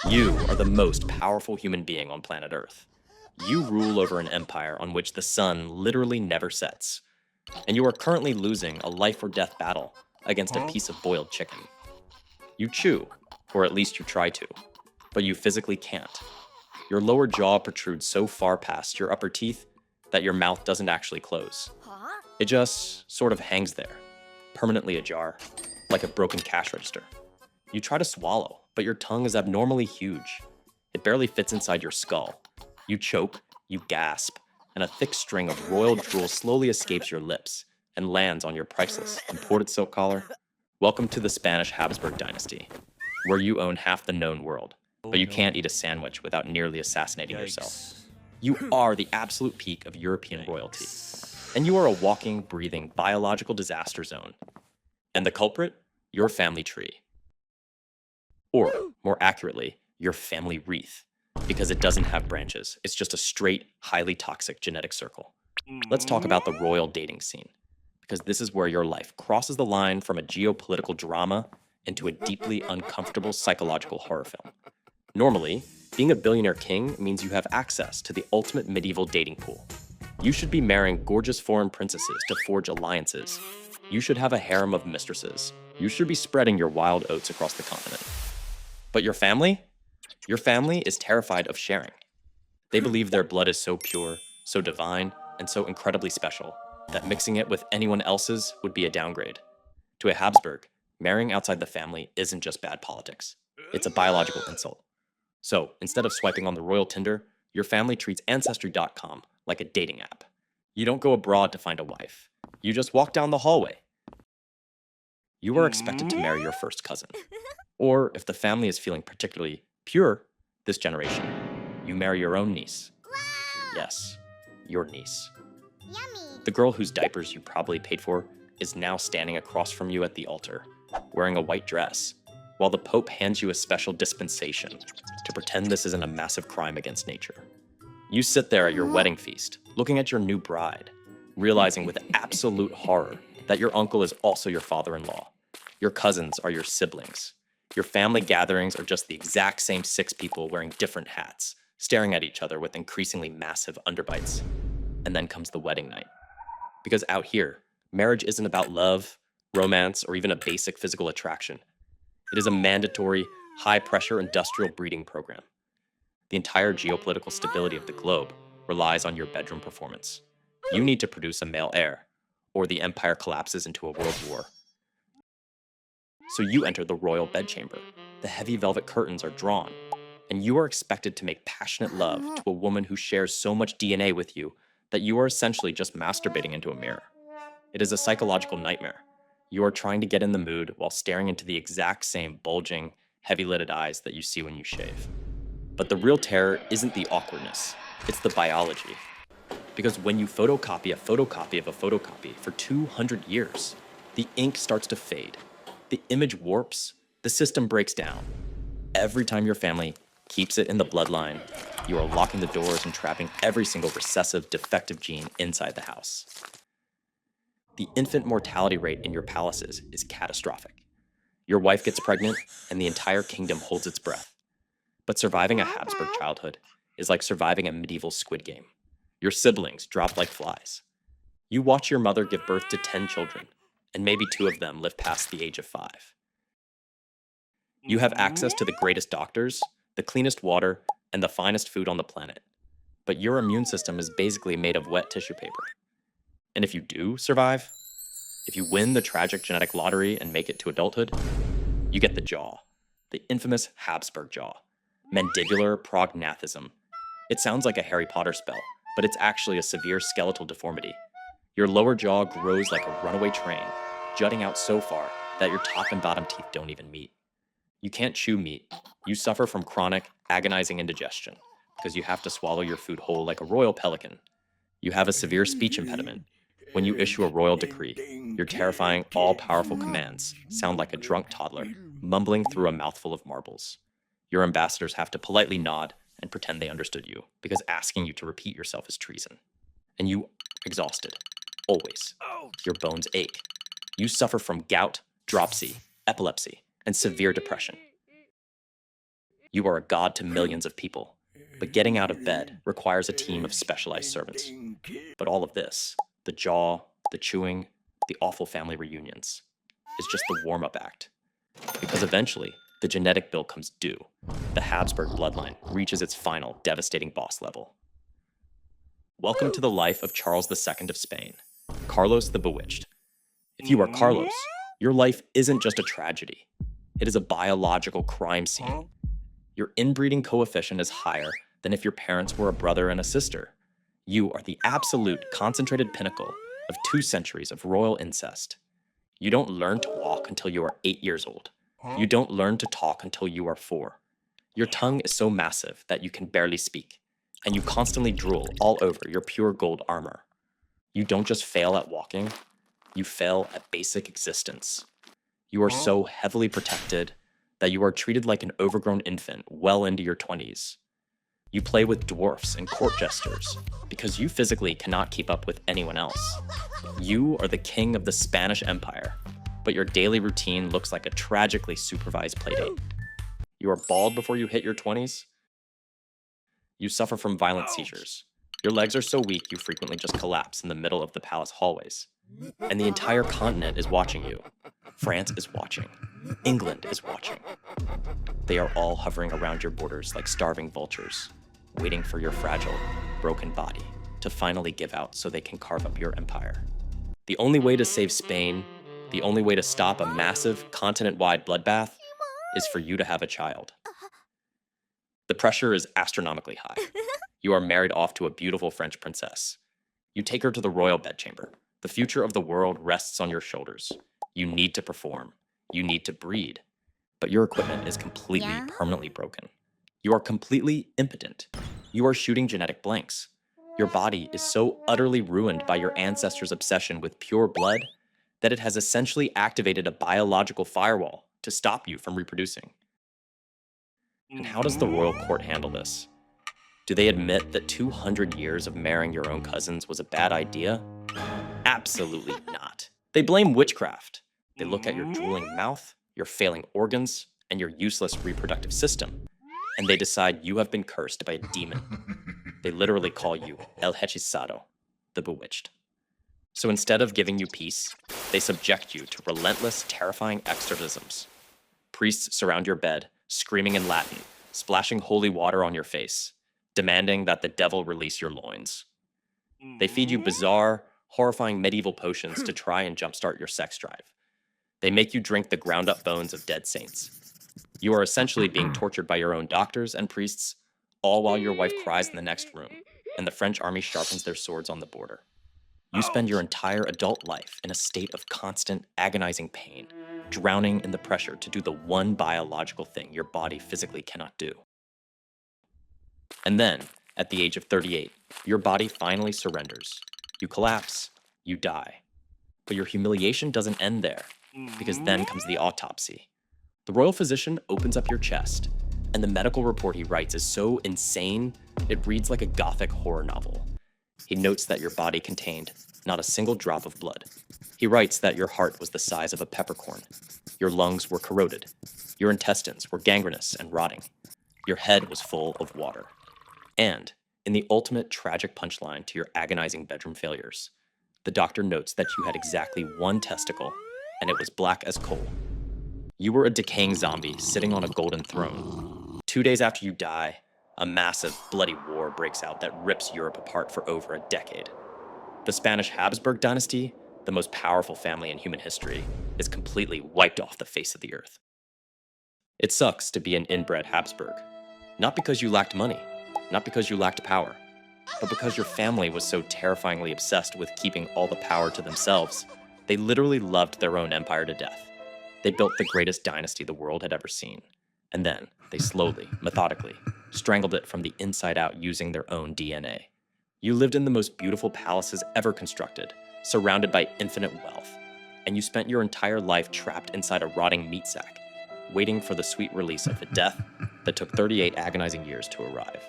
You are the most powerful human being on planet Earth. You rule over an empire on which the sun literally never sets, and you are currently losing a life or death battle against a piece of boiled chicken. You chew, or at least you try to, but you physically can't. Your lower jaw protrudes so far past your upper teeth that your mouth doesn't actually close. It just sort of hangs there, permanently ajar, like a broken cash register. You try to swallow, but your tongue is abnormally huge. It barely fits inside your skull. You choke, you gasp, and a thick string of royal drool slowly escapes your lips and lands on your priceless imported silk collar. Welcome to the Spanish Habsburg dynasty, where you own half the known world, but you can't eat a sandwich without nearly assassinating yourself. You are the absolute peak of European royalty, and you are a walking, breathing, biological disaster zone. And the culprit? Your family tree. Or, more accurately, your family wreath, because it doesn't have branches. It's just a straight, highly toxic genetic circle. Let's talk about the royal dating scene, because this is where your life crosses the line from a geopolitical drama into a deeply uncomfortable psychological horror film. Normally, being a billionaire king means you have access to the ultimate medieval dating pool. You should be marrying gorgeous foreign princesses to forge alliances. You should have a harem of mistresses. You should be spreading your wild oats across the continent. But your family? Your family is terrified of sharing. They believe their blood is so pure, so divine, and so incredibly special that mixing it with anyone else's would be a downgrade. To a Habsburg, marrying outside the family isn't just bad politics. It's a biological insult. So, instead of swiping on the royal Tinder, your family treats Ancestry.com like a dating app. You don't go abroad to find a wife. You just walk down the hallway. You are expected to marry your first cousin. Or, if the family is feeling particularly pure this generation, you marry your own niece. Yes, your niece. Yummy. The girl whose diapers you probably paid for is now standing across from you at the altar, wearing a white dress, while the Pope hands you a special dispensation to pretend this isn't a massive crime against nature. You sit there at your wedding feast, looking at your new bride, realizing with absolute horror that your uncle is also your father-in-law. Your cousins are your siblings. Your family gatherings are just the exact same 6 people wearing different hats, staring at each other with increasingly massive underbites. And then comes the wedding night. Because out here, marriage isn't about love, romance, or even a basic physical attraction. It is a mandatory, high-pressure industrial breeding program. The entire geopolitical stability of the globe relies on your bedroom performance. You need to produce a male heir, or the empire collapses into a world war. So you enter the royal bedchamber. The heavy velvet curtains are drawn, and you are expected to make passionate love to a woman who shares so much DNA with you that you are essentially just masturbating into a mirror. It is a psychological nightmare. You are trying to get in the mood while staring into the exact same bulging, heavy-lidded eyes that you see when you shave. But the real terror isn't the awkwardness, it's the biology. Because when you photocopy a photocopy of a photocopy for 200 years, the ink starts to fade. The image warps, the system breaks down. Every time your family keeps it in the bloodline, you are locking the doors and trapping every single recessive, defective gene inside the house. The infant mortality rate in your palaces is catastrophic. Your wife gets pregnant, and the entire kingdom holds its breath. But surviving a Habsburg childhood is like surviving a medieval Squid Game. Your siblings drop like flies. You watch your mother give birth to 10 children, and maybe 2 of them live past the age of 5. You have access to the greatest doctors, the cleanest water, and the finest food on the planet. But your immune system is basically made of wet tissue paper. And if you do survive, if you win the tragic genetic lottery and make it to adulthood, you get the jaw, the infamous Habsburg jaw, mandibular prognathism. It sounds like a Harry Potter spell, but it's actually a severe skeletal deformity. Your lower jaw grows like a runaway train, jutting out so far that your top and bottom teeth don't even meet. You can't chew meat. You suffer from chronic, agonizing indigestion because you have to swallow your food whole like a royal pelican. You have a severe speech impediment. When you issue a royal decree, your terrifying, all-powerful commands sound like a drunk toddler mumbling through a mouthful of marbles. Your ambassadors have to politely nod and pretend they understood you because asking you to repeat yourself is treason. And you are exhausted. Always. Your bones ache. You suffer from gout, dropsy, epilepsy, and severe depression. You are a god to millions of people, but getting out of bed requires a team of specialized servants. But all of this, the jaw, the chewing, the awful family reunions, is just the warm-up act. Because eventually, the genetic bill comes due. The Habsburg bloodline reaches its final, devastating boss level. Welcome to the life of Charles II of Spain, Carlos the Bewitched. If you are Carlos, your life isn't just a tragedy. It is a biological crime scene. Your inbreeding coefficient is higher than if your parents were a brother and a sister. You are the absolute concentrated pinnacle of 2 centuries of royal incest. You don't learn to walk until you are 8 years old. You don't learn to talk until you are 4. Your tongue is so massive that you can barely speak, and you constantly drool all over your pure gold armor. You don't just fail at walking, you fail at basic existence. You are so heavily protected that you are treated like an overgrown infant well into your 20s. You play with dwarfs and court jesters because you physically cannot keep up with anyone else. You are the king of the Spanish Empire, but your daily routine looks like a tragically supervised playdate. You are bald before you hit your 20s. You suffer from violent seizures. Your legs are so weak you frequently just collapse in the middle of the palace hallways. And the entire continent is watching you. France is watching. England is watching. They are all hovering around your borders like starving vultures, waiting for your fragile, broken body to finally give out so they can carve up your empire. The only way to save Spain, the only way to stop a massive, continent-wide bloodbath, is for you to have a child. The pressure is astronomically high. You are married off to a beautiful French princess. You take her to the royal bedchamber. The future of the world rests on your shoulders. You need to perform. You need to breed. But your equipment is completely, permanently broken. You are completely impotent. You are shooting genetic blanks. Your body is so utterly ruined by your ancestors' obsession with pure blood that it has essentially activated a biological firewall to stop you from reproducing. And how does the royal court handle this? Do they admit that 200 years of marrying your own cousins was a bad idea? Absolutely not. They blame witchcraft. They look at your drooling mouth, your failing organs, and your useless reproductive system, and they decide you have been cursed by a demon. They literally call you El Hechizado, the Bewitched. So instead of giving you peace, they subject you to relentless, terrifying exorcisms. Priests surround your bed, screaming in Latin, splashing holy water on your face, demanding that the devil release your loins. They feed you bizarre, horrifying medieval potions to try and jumpstart your sex drive. They make you drink the ground-up bones of dead saints. You are essentially being tortured by your own doctors and priests, all while your wife cries in the next room, and the French army sharpens their swords on the border. You spend your entire adult life in a state of constant, agonizing pain, drowning in the pressure to do the one biological thing your body physically cannot do. And then, at the age of 38, your body finally surrenders. You collapse, you die. But your humiliation doesn't end there, because then comes the autopsy. The royal physician opens up your chest, and the medical report he writes is so insane, it reads like a gothic horror novel. He notes that your body contained not a single drop of blood. He writes that your heart was the size of a peppercorn. Your lungs were corroded. Your intestines were gangrenous and rotting. Your head was full of water. And, in the ultimate tragic punchline to your agonizing bedroom failures, the doctor notes that you had exactly 1 testicle, and it was black as coal. You were a decaying zombie sitting on a golden throne. 2 days after you die, a massive, bloody war breaks out that rips Europe apart for over a decade. The Spanish Habsburg dynasty, the most powerful family in human history, is completely wiped off the face of the earth. It sucks to be an inbred Habsburg. Not because you lacked money, not because you lacked power, but because your family was so terrifyingly obsessed with keeping all the power to themselves, they literally loved their own empire to death. They built the greatest dynasty the world had ever seen, and then they slowly, methodically, strangled it from the inside out using their own DNA. You lived in the most beautiful palaces ever constructed, surrounded by infinite wealth, and you spent your entire life trapped inside a rotting meat sack, waiting for the sweet release of a death that took 38 agonizing years to arrive.